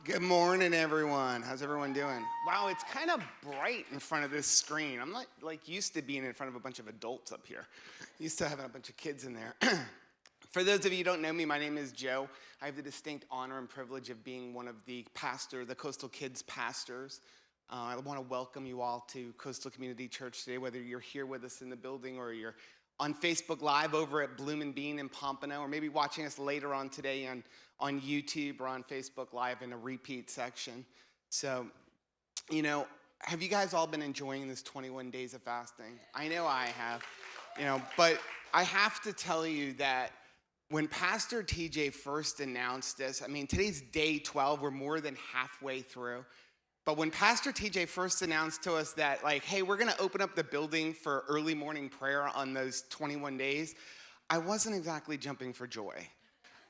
Good morning, everyone. How's everyone doing? Wow, it's kind of bright in front of this screen. I'm not like used to being in front of a bunch of adults up here. Used to having a bunch of kids in there. For those of you who don't know me, my name is Joe. I have the distinct honor and privilege of being one of the Coastal Kids pastors. I want to welcome you all to Coastal Community Church today, whether you're here with us in the building or you're on Facebook Live over at Bloom and Bean in Pompano, or maybe watching us later on today on YouTube or on Facebook Live in a repeat section. So, have you guys all been enjoying this 21 days of fasting? I know I have, but I have to tell you that when Pastor TJ first announced this, today's day 12, we're more than halfway through. But when Pastor TJ first announced to us that, hey, we're going to open up the building for early morning prayer on those 21 days, I wasn't exactly jumping for joy.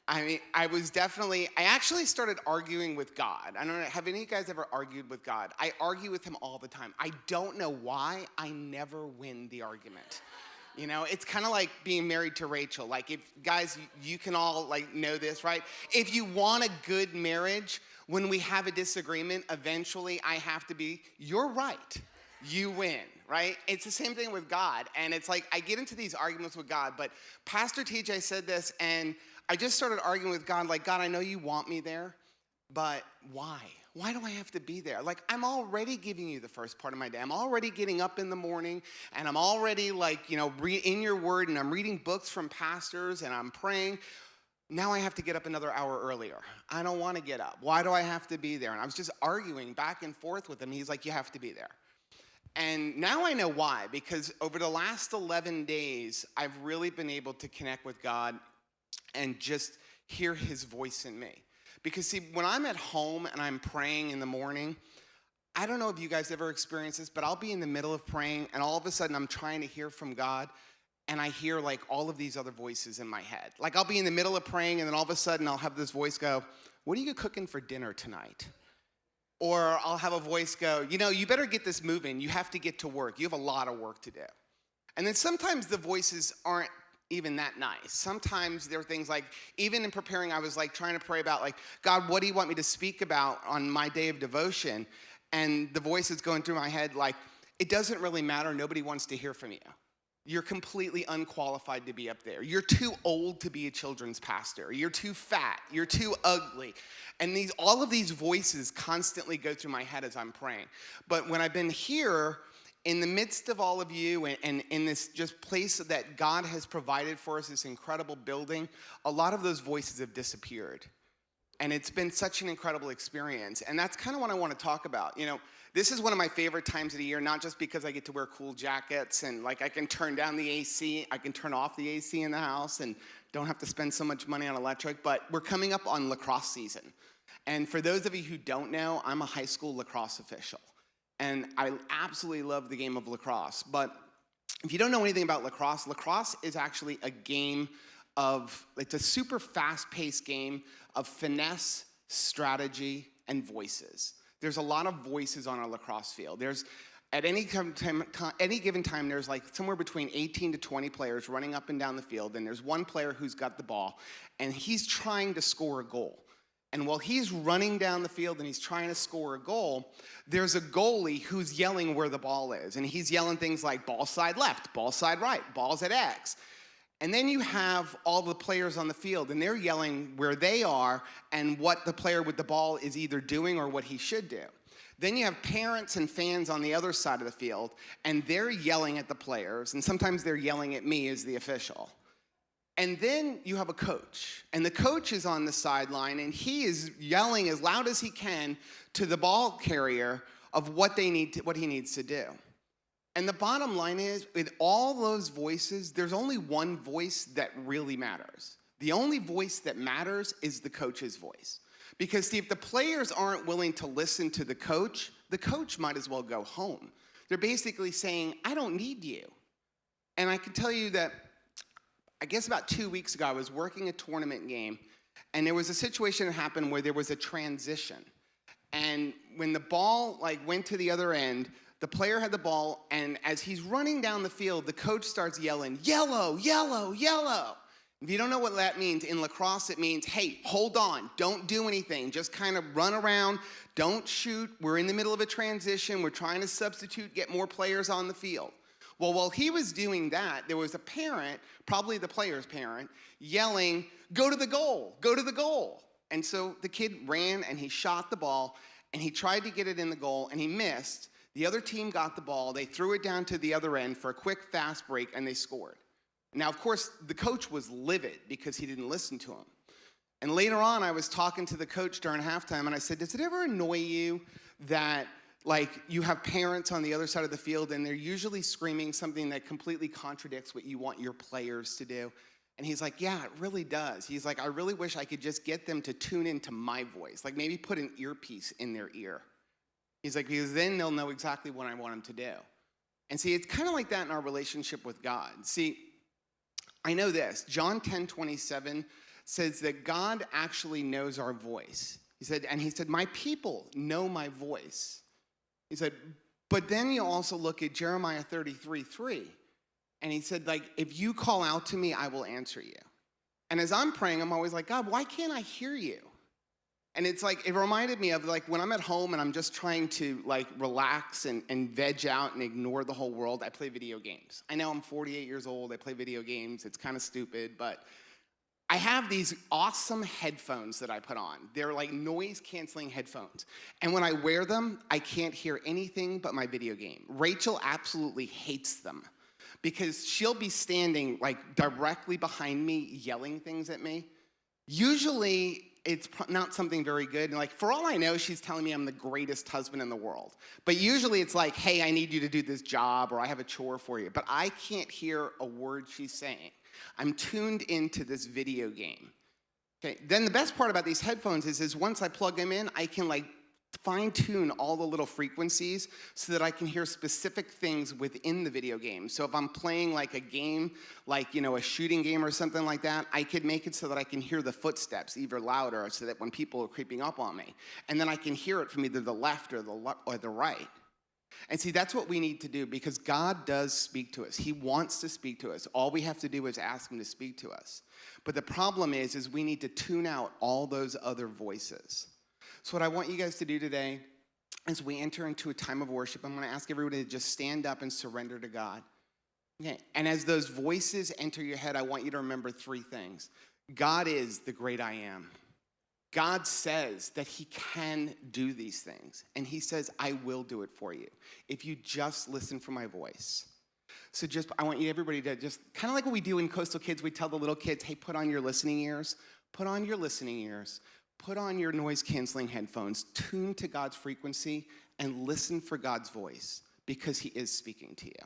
I actually started arguing with God. I don't know, have any of you guys ever argued with God? I argue with him all the time. I don't know why. I never win the argument. It's kind of like being married to Rachel. If guys, you can all know this, right? If you want a good marriage, when we have a disagreement, eventually I have to be, you're right, you win, right? It's the same thing with God. And it's I get into these arguments with God, but Pastor TJ said this, and I just started arguing with God, God, I know you want me there, but why? Why do I have to be there? I'm already giving you the first part of my day. I'm already getting up in the morning, and I'm already in your word, and I'm reading books from pastors, and I'm praying. Now I have to get up another hour earlier. I don't want to get up. Why do I have to be there? And I was just arguing back and forth with him. He's like, you have to be there. And now I know why, because over the last 11 days, I've really been able to connect with God and just hear his voice in me. Because see, when I'm at home and I'm praying in the morning, I don't know if you guys ever experienced this, but I'll be in the middle of praying and all of a sudden I'm trying to hear from God and I hear all of these other voices in my head. I'll be in the middle of praying and then all of a sudden I'll have this voice go, what are you cooking for dinner tonight? Or I'll have a voice go, you better get this moving. You have to get to work. You have a lot of work to do. And then sometimes the voices aren't even that nice. Sometimes there are things even in preparing, I was trying to pray about God, what do you want me to speak about on my day of devotion? And the voice is going through my head it doesn't really matter. Nobody wants to hear from you. You're completely unqualified to be up there. You're too old to be a children's pastor. You're too fat. You're too ugly. And all of these voices constantly go through my head as I'm praying. But when I've been here, in the midst of all of you and in this just place that God has provided for us, this incredible building, a lot of those voices have disappeared. And it's been such an incredible experience. And that's kind of what I want to talk about. This is one of my favorite times of the year, not just because I get to wear cool jackets and I can turn down the AC, I can turn off the AC in the house and don't have to spend so much money on electric, but we're coming up on lacrosse season. And for those of you who don't know, I'm a high school lacrosse official. And I absolutely love the game of lacrosse. But if you don't know anything about lacrosse, lacrosse is actually a game it's a super fast-paced game of finesse, strategy, and voices. There's a lot of voices on a lacrosse field. There's, at any given time, there's somewhere between 18 to 20 players running up and down the field, and there's one player who's got the ball, and he's trying to score a goal. And while he's running down the field and he's trying to score a goal, there's a goalie who's yelling where the ball is. And he's yelling things like ball side left, ball side right, balls at X. And then you have all the players on the field and they're yelling where they are and what the player with the ball is either doing or what he should do. Then you have parents and fans on the other side of the field and they're yelling at the players and sometimes they're yelling at me as the official. And then you have a coach, and the coach is on the sideline, and he is yelling as loud as he can to the ball carrier of what he needs to do. And the bottom line is, with all those voices, there's only one voice that really matters. The only voice that matters is the coach's voice. Because see, if the players aren't willing to listen to the coach might as well go home. They're basically saying, I don't need you. And I can tell you that I guess about 2 weeks ago, I was working a tournament game, and there was a situation that happened where there was a transition. And when the ball went to the other end, the player had the ball, and as he's running down the field, the coach starts yelling, yellow, yellow, yellow. If you don't know what that means, in lacrosse it means, hey, hold on, don't do anything, just kind of run around, don't shoot, we're in the middle of a transition, we're trying to substitute, get more players on the field. Well, while he was doing that, there was a parent, probably the player's parent, yelling, go to the goal, go to the goal. And so the kid ran and he shot the ball and he tried to get it in the goal and he missed. The other team got the ball, they threw it down to the other end for a quick fast break and they scored. Now, of course, the coach was livid because he didn't listen to him. And later on, I was talking to the coach during halftime, and I said, does it ever annoy you that, like, you have parents on the other side of the field, and they're usually screaming something that completely contradicts what you want your players to do? And he's like, yeah, it really does. He's like, I really wish I could just get them to tune into my voice, like maybe put an earpiece in their ear. He's like, because then they'll know exactly what I want them to do. And see, it's kind of like that in our relationship with God. See, I know this, John 10:27 says that God actually knows our voice. He said, my people know my voice. He said, but then you also look at Jeremiah 33:3, and he said, like, if you call out to me, I will answer you. And as I'm praying, I'm always like, God, why can't I hear you? And it's like, it reminded me of like when I'm at home and I'm just trying to like relax and veg out and ignore the whole world, I play video games. I know I'm 48 years old, I play video games, it's kind of stupid, but I have these awesome headphones that I put on. They're like noise canceling headphones. And when I wear them, I can't hear anything but my video game. Rachel absolutely hates them because she'll be standing like directly behind me yelling things at me. Usually, it's not something very good. And like, for all I know, she's telling me I'm the greatest husband in the world. But usually it's like, hey, I need you to do this job, or I have a chore for you. But I can't hear a word she's saying. I'm tuned into this video game. Okay. Then the best part about these headphones is once I plug them in, I can like fine-tune all the little frequencies so that I can hear specific things within the video game. So if I'm playing like a game, like, you know, a shooting game or something like that, I could make it so that I can hear the footsteps even louder so that when people are creeping up on me, and then I can hear it from either the left or the right. And see, that's what we need to do because God does speak to us. He wants to speak to us. All we have to do is ask him to speak to us. But the problem is we need to tune out all those other voices. So what I want you guys to do today as we enter into a time of worship, I'm going to ask everybody to just stand up and surrender to God. Okay. And as those voices enter your head, I want you to remember three things. God is the great I am. God says that he can do these things. And he says, I will do it for you if you just listen for my voice. So I want you, everybody, to just, kind of like what we do in Coastal Kids, we tell the little kids, hey, put on your listening ears. Put on your listening ears. Put on your noise-canceling headphones, tune to God's frequency, and listen for God's voice because he is speaking to you.